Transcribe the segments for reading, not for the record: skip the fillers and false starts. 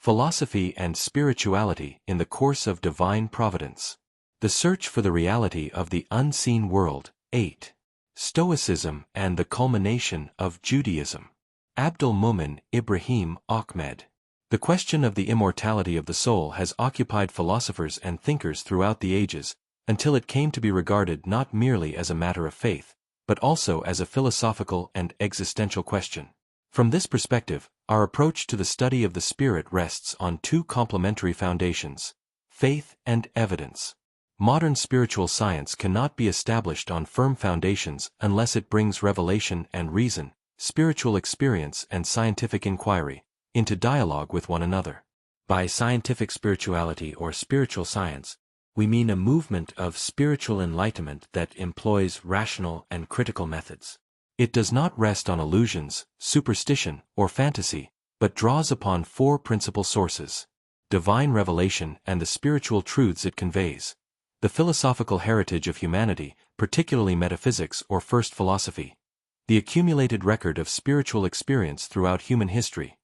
Philosophy and Spirituality in the Course of Divine Providence. The Search for the Reality of the Unseen World. 8. Stoicism and the Culmination of Judaism. Abdel-Moumin, Ibrahim, Ahmed. The question of the immortality of the soul has occupied philosophers and thinkers throughout the ages, until it came to be regarded not merely as a matter of faith, but also as a philosophical and existential question. From this perspective, our approach to the study of the spirit rests on two complementary foundations: faith and evidence. Modern spiritual science cannot be established on firm foundations unless it brings revelation and reason, spiritual experience and scientific inquiry, into dialogue with one another. By scientific spirituality or spiritual science, we mean a movement of spiritual enlightenment that employs rational and critical methods. It does not rest on illusions, superstition, or fantasy, but draws upon four principal sources: divine revelation and the spiritual truths it conveys, the philosophical heritage of humanity, particularly metaphysics or first philosophy, the accumulated record of spiritual experience throughout human history,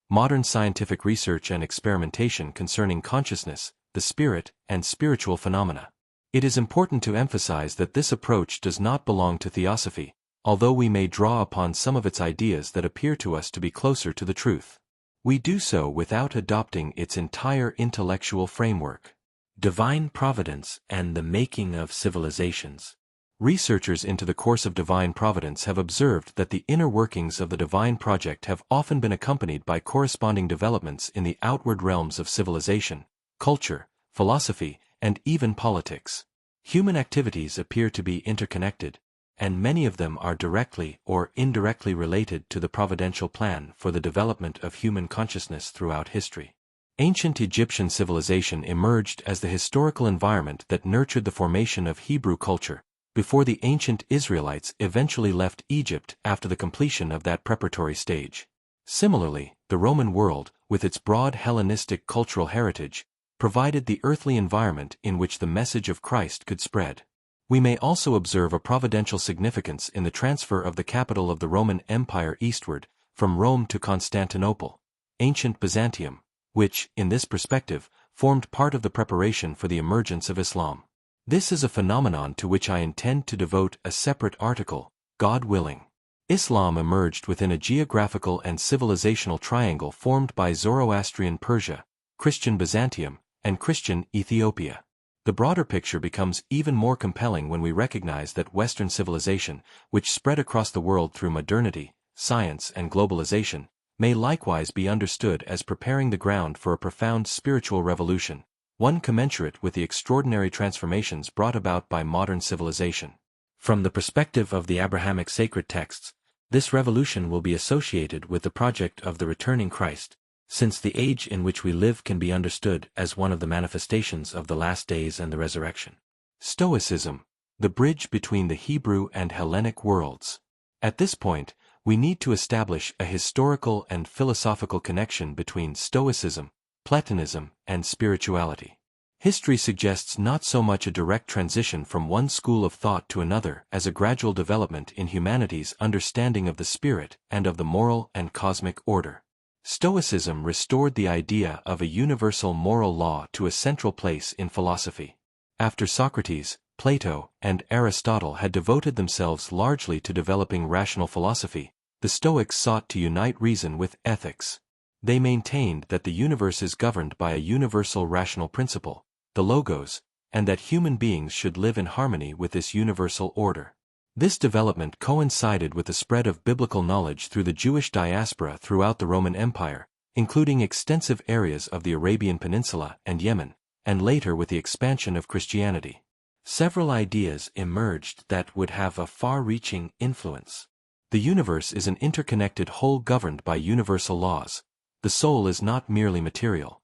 modern scientific research and experimentation concerning consciousness, the spirit, and spiritual phenomena. It is important to emphasize that this approach does not belong to Theosophy, although we may draw upon some of its ideas that appear to us to be closer to the truth. We do so without adopting its entire intellectual framework. Divine Providence and the Making of Civilizations. Researchers into the course of divine providence have observed that the inner workings of the divine project have often been accompanied by corresponding developments in the outward realms of civilization, culture, philosophy, and even politics. Human activities appear to be interconnected, and many of them are directly or indirectly related to the providential plan for the development of human consciousness throughout history. Ancient Egyptian civilization emerged as the historical environment that nurtured the formation of Hebrew culture, before the ancient Israelites eventually left Egypt after the completion of that preparatory stage. Similarly, the Roman world, with its broad Hellenistic cultural heritage, provided the earthly environment in which the message of Christ could spread. We may also observe a providential significance in the transfer of the capital of the Roman Empire eastward, from Rome to Constantinople, ancient Byzantium, which, in this perspective, formed part of the preparation for the emergence of Islam. This is a phenomenon to which I intend to devote a separate article, God willing. Islam emerged within a geographical and civilizational triangle formed by Zoroastrian Persia, Christian Byzantium, and Christian Ethiopia. The broader picture becomes even more compelling when we recognize that Western civilization, which spread across the world through modernity, science, and globalization, may likewise be understood as preparing the ground for a profound spiritual revolution, one commensurate with the extraordinary transformations brought about by modern civilization. From the perspective of the Abrahamic sacred texts, this revolution will be associated with the project of the returning Christ, since the age in which we live can be understood as one of the manifestations of the last days and the resurrection. Stoicism, the bridge between the Hebrew and Hellenic worlds. At this point, we need to establish a historical and philosophical connection between Stoicism, Platonism, and spirituality. History suggests not so much a direct transition from one school of thought to another as a gradual development in humanity's understanding of the spirit and of the moral and cosmic order. Stoicism restored the idea of a universal moral law to a central place in philosophy. After Socrates, Plato, and Aristotle had devoted themselves largely to developing rational philosophy, the Stoics sought to unite reason with ethics. They maintained that the universe is governed by a universal rational principle, the logos, and that human beings should live in harmony with this universal order. This development coincided with the spread of biblical knowledge through the Jewish diaspora throughout the Roman Empire, including extensive areas of the Arabian Peninsula and Yemen, and later with the expansion of Christianity. Several ideas emerged that would have a far-reaching influence. The universe is an interconnected whole governed by universal laws. The soul is not merely material.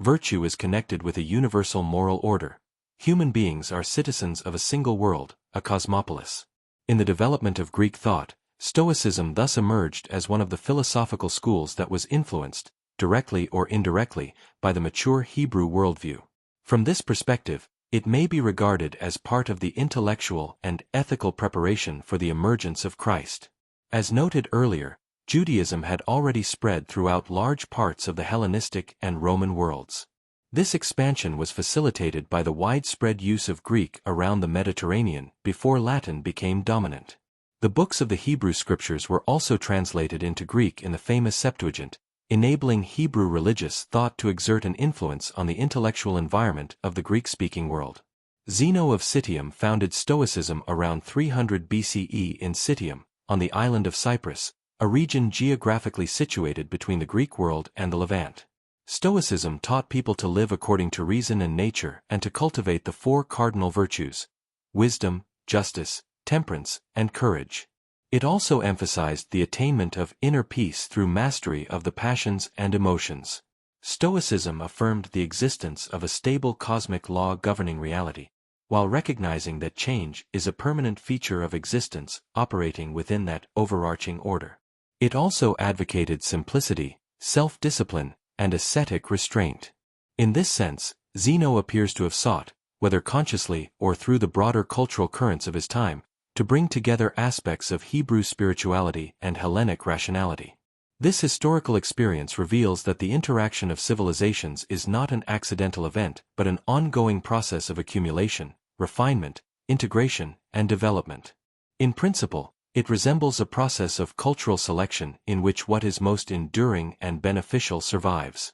Virtue is connected with a universal moral order. Human beings are citizens of a single world, a cosmopolis. In the development of Greek thought, Stoicism thus emerged as one of the philosophical schools that was influenced, directly or indirectly, by the mature Hebrew worldview. From this perspective, it may be regarded as part of the intellectual and ethical preparation for the emergence of Christ. As noted earlier, Judaism had already spread throughout large parts of the Hellenistic and Roman worlds. This expansion was facilitated by the widespread use of Greek around the Mediterranean before Latin became dominant. The books of the Hebrew scriptures were also translated into Greek in the famous Septuagint, enabling Hebrew religious thought to exert an influence on the intellectual environment of the Greek-speaking world. Zeno of Citium founded Stoicism around 300 BCE in Citium, on the island of Cyprus, a region geographically situated between the Greek world and the Levant. Stoicism taught people to live according to reason and nature and to cultivate the four cardinal virtues: wisdom, justice, temperance, and courage. It also emphasized the attainment of inner peace through mastery of the passions and emotions. Stoicism affirmed the existence of a stable cosmic law governing reality, while recognizing that change is a permanent feature of existence operating within that overarching order. It also advocated simplicity, self-discipline, and ascetic restraint. In this sense, Zeno appears to have sought, whether consciously or through the broader cultural currents of his time, to bring together aspects of Hebrew spirituality and Hellenic rationality. This historical experience reveals that the interaction of civilizations is not an accidental event but an ongoing process of accumulation, refinement, integration, and development. In principle, it resembles a process of cultural selection in which what is most enduring and beneficial survives.